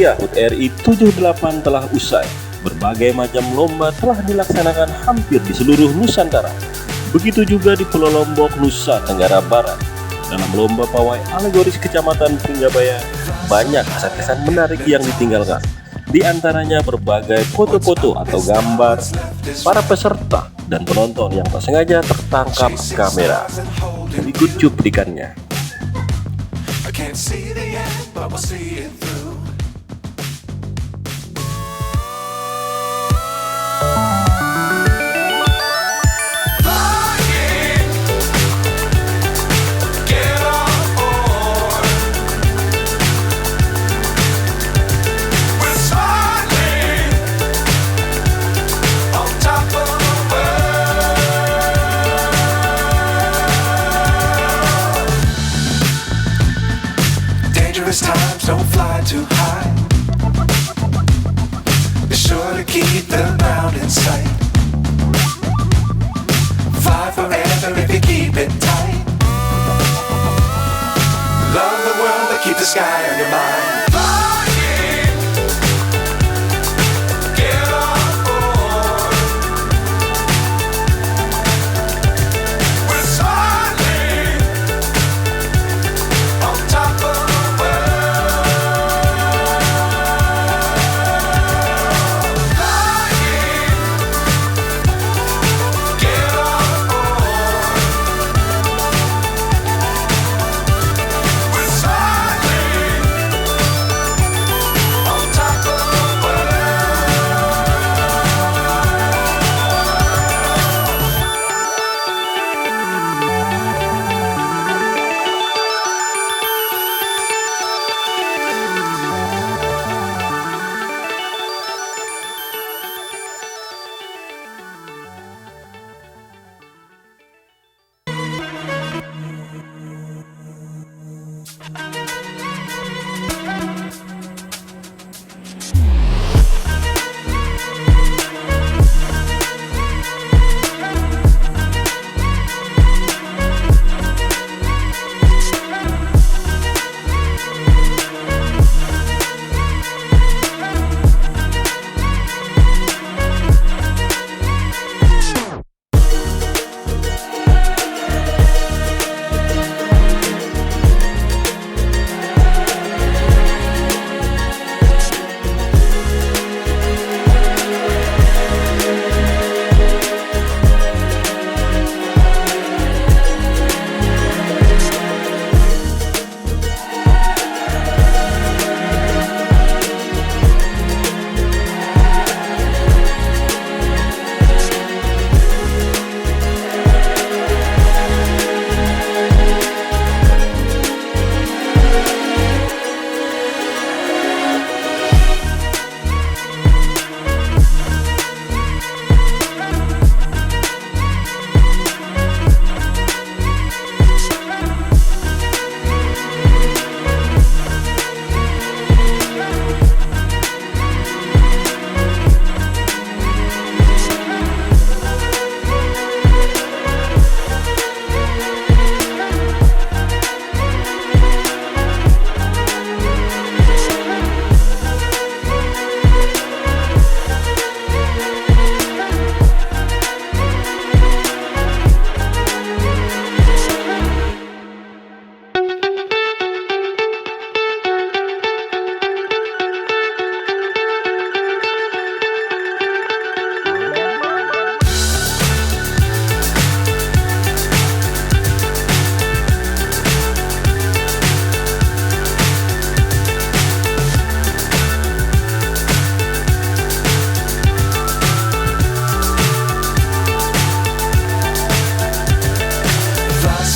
Usia HUT RI 78 telah usai. Berbagai macam lomba telah dilaksanakan hampir di seluruh Nusantara. Begitu juga di Pulau Lombok, Nusa Tenggara Barat. Dalam lomba pawai alegoris Kecamatan Pringgabaya, banyak kesan-kesan menarik yang ditinggalkan. Di antaranya berbagai foto-foto atau gambar para peserta dan penonton yang tak sengaja tertangkap kamera. Berikut cuplikannya. Times don't fly too high. Be sure to keep the ground in sight. Fly forever if you keep it tight. Love the world but keep the sky on your mind.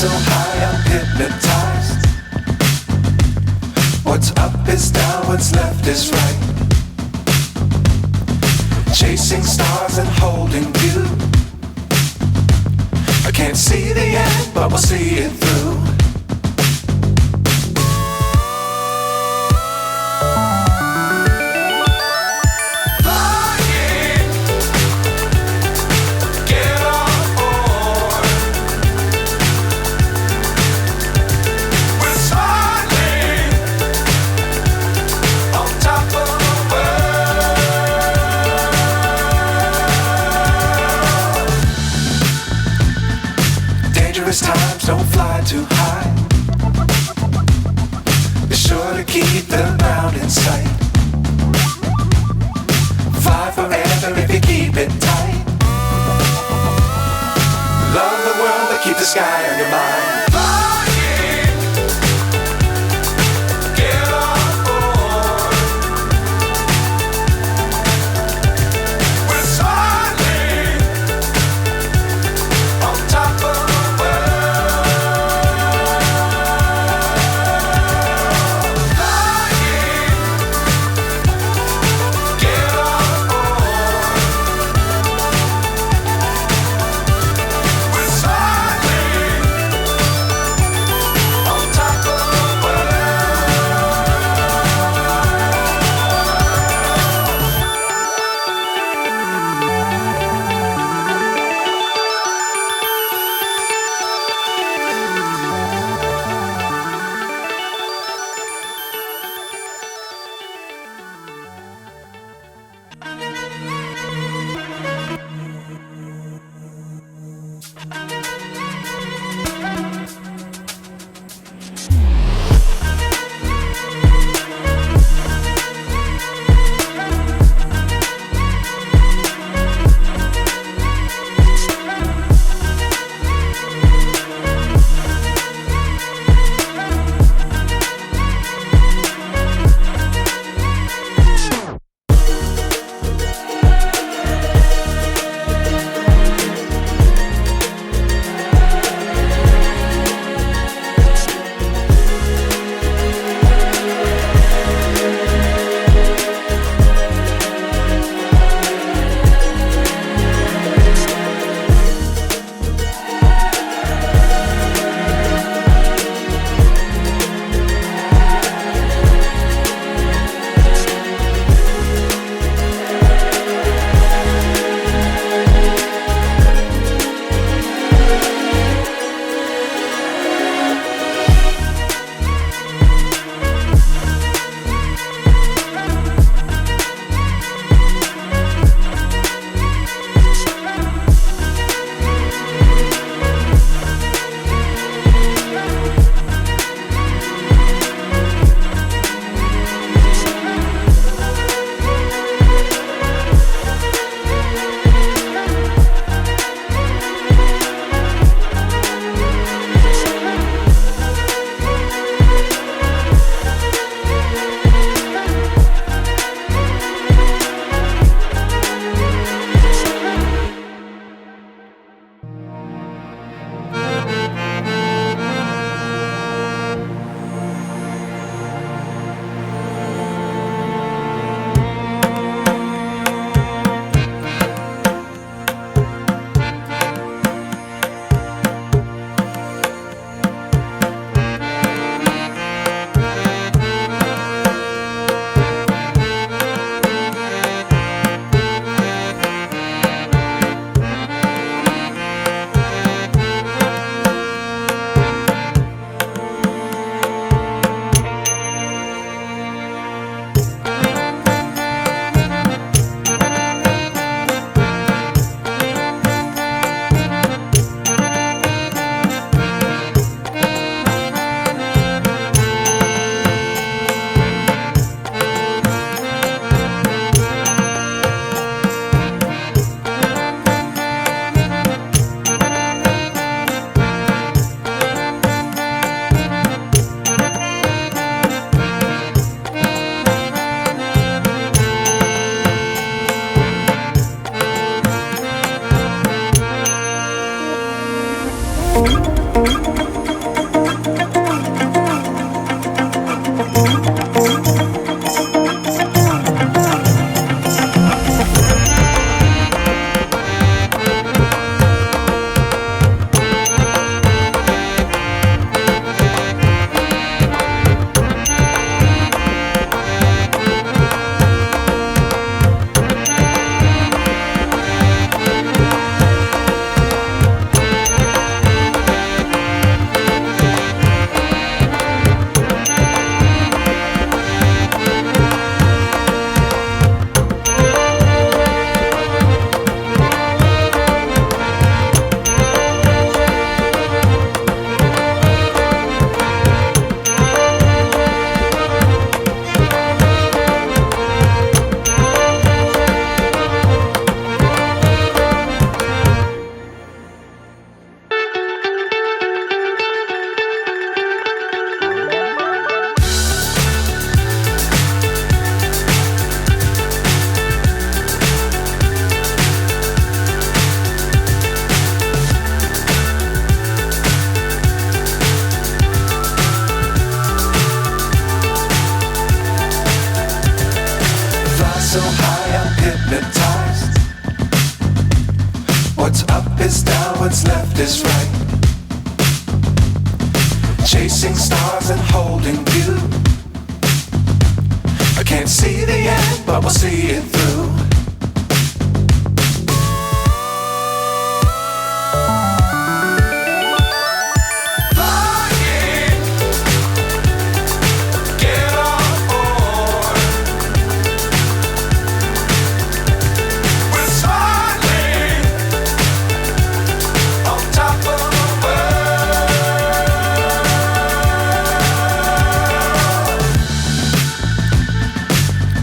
So high I'm hypnotized. What's up is down, what's left is right. Chasing stars and holding you. I can't see the end, but we'll see it through. Top of sky on your mind. Flying, get on board. We're smiling on top of the world. Flying, get on board. We're smiling so high I'm hypnotized. What's up is down, what's left is right. Chasing stars and holding you. I can't see the end, but we'll see it through. Flying, get on board. We're smiling on top of the world.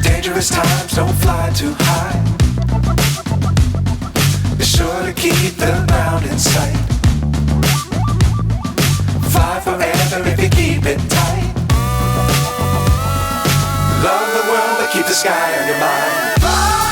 Dangerous times, don't fly too high. Be sure to keep the ground in sight. Fly forever if you keep it tight. Love the world, but keep the sky on your mind. Fly.